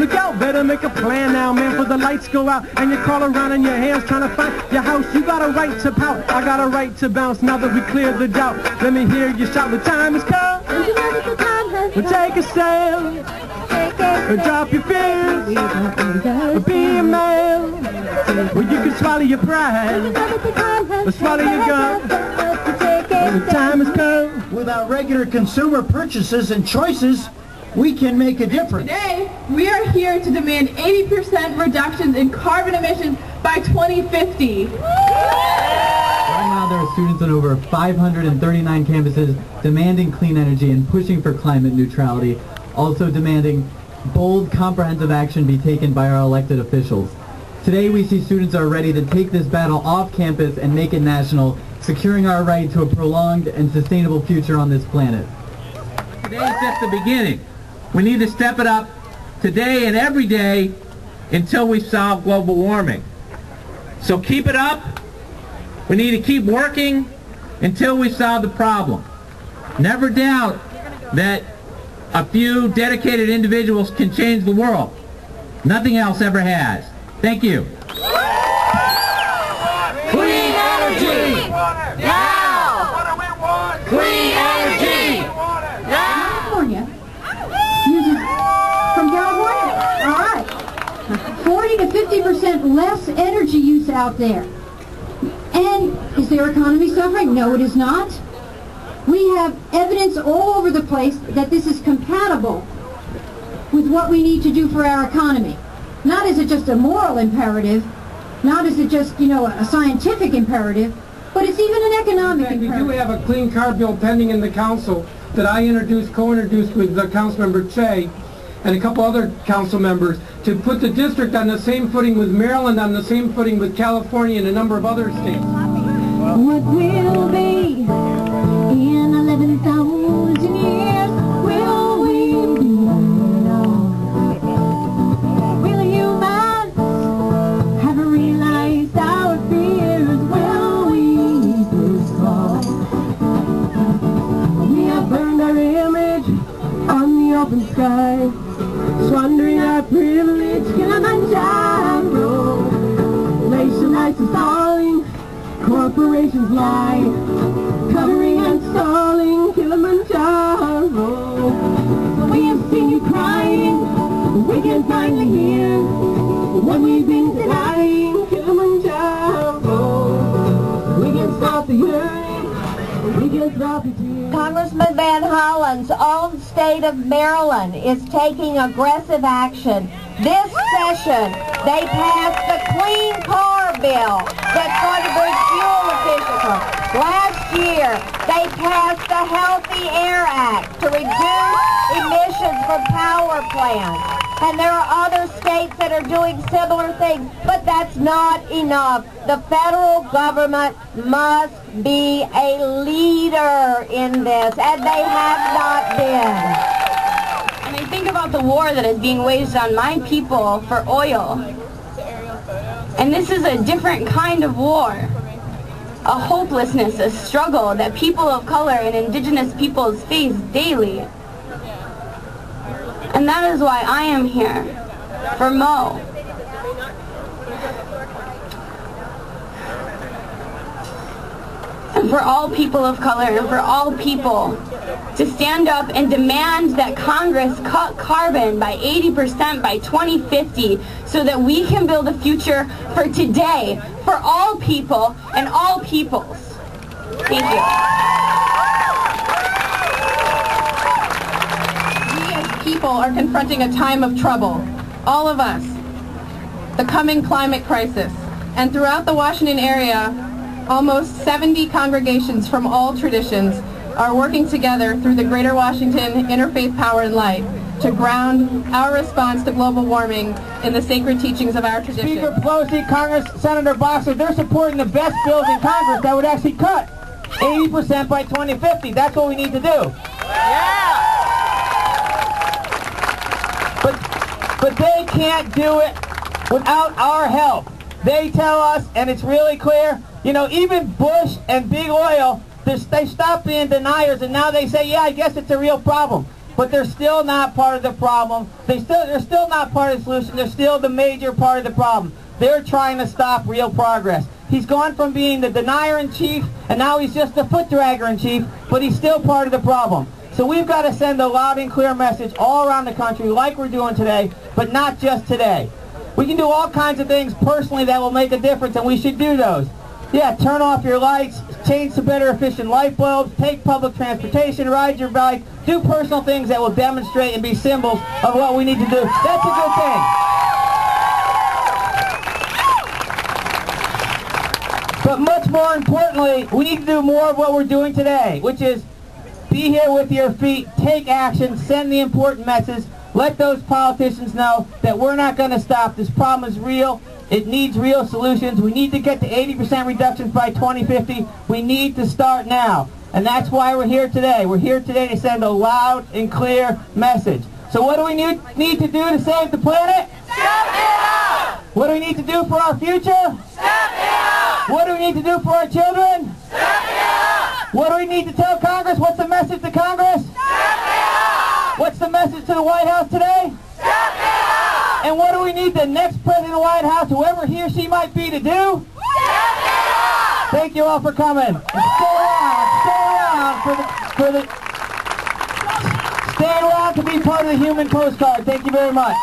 Look out, better make a plan now, man, for the lights go out and you crawl around in your hands trying to find your house. You got a right to pout, I got a right to bounce. Now that we cleared the doubt, let me hear you shout, the time has come. Well, take a stand, or drop your fears, or be a man. Well, you can swallow your pride, or swallow your gun. Well, the time has come. With our regular consumer purchases and choices, we can make a difference. Today, we are here to demand 80% reductions in carbon emissions by 2050. Right now there are students on over 539 campuses demanding clean energy and pushing for climate neutrality, also demanding bold, comprehensive action be taken by our elected officials. Today we see students are ready to take this battle off campus and make it national, securing our right to a prolonged and sustainable future on this planet. Today is just the beginning. We need to step it up today and every day until we solve global warming. So keep it up. We need to keep working until we solve the problem. Never doubt that a few dedicated individuals can change the world. Nothing else ever has. Thank you. Clean energy! Now! What do we want? Clean energy! Now! California. From California? All right. 40 to 50% less energy use out there. And is their economy suffering? No, it is not. We have evidence all over the place that this is compatible with what we need to do for our economy. Not is it just a moral imperative, not is it just, a scientific imperative, but it's even an economic imperative. We do have a clean car bill pending in the council that I co-introduced with Councilmember Che and a couple other council members to put the district on the same footing with Maryland, on the same footing with California and a number of other states. What will be in 11,000 years? Will we be alone? Will humans have realized our fears? Will we lose all? We have burned our image on the open sky, squandering our privilege. Kilimanjaro, glacial ice is falling, corporations lie, covering and stalling Kilimanjaro. We have seen you crying, we can finally hear what we've been denying. Kilimanjaro, we can stop the yearning, we can stop the tears. Congressman Van Hollen's own state of Maryland is taking aggressive action. This session, they passed the Clean Car Bill that's going to bring fuel efficiency. Last year, they passed the Healthy Air Act to reduce emissions from power plants. And there are other states that are doing similar things, but that's not enough. The federal government must be a leader in this, and they have not been. And I think about the war that is being waged on my people for oil. And this is a different kind of war. A hopelessness, a struggle that people of color and indigenous peoples face daily. And that is why I am here, for Mo. And for all people of color and for all people to stand up and demand that Congress cut carbon by 80% by 2050 so that we can build a future for today, for all people and all peoples. Thank you. People are confronting a time of trouble. All of us. The coming climate crisis. And throughout the Washington area, almost 70 congregations from all traditions are working together through the Greater Washington Interfaith Power and Light to ground our response to global warming in the sacred teachings of our tradition. Speaker Pelosi, Congress, Senator Boxer, they're supporting the best bills in Congress that would actually cut 80% by 2050. That's what we need to do. Yeah! But they can't do it without our help. They tell us, and it's really clear, even Bush and Big Oil, they stopped being deniers, and now they say, yeah, I guess it's a real problem. but they're still not part of the problem. They're still not part of the solution. They're still the major part of the problem. They're trying to stop real progress. He's gone from being the denier-in-chief, and now he's just the foot-dragger-in-chief, but he's still part of the problem. So we've got to send a loud and clear message all around the country like we're doing today, but not just today. We can do all kinds of things personally that will make a difference, and we should do those. Yeah, turn off your lights, change to better efficient light bulbs, take public transportation, ride your bike, do personal things that will demonstrate and be symbols of what we need to do. That's a good thing. But much more importantly, we need to do more of what we're doing today, which is be here with your feet, take action, send the important message, let those politicians know that we're not going to stop. This problem is real. It needs real solutions. We need to get to 80% reductions by 2050. We need to start now. And that's why we're here today. We're here today to send a loud and clear message. So what do we need to do to save the planet? Step it up! What do we need to do for our future? Step it up! What do we need to do for our children? Step it up! What do we need to tell Congress? What's the message to Congress? Step it up! What's the message to the White House today? Step it up! And what do we need the next president of the White House, whoever he or she might be, to do? Step it up! Thank you all for coming. And stay around to be part of the human postcard. Thank you very much.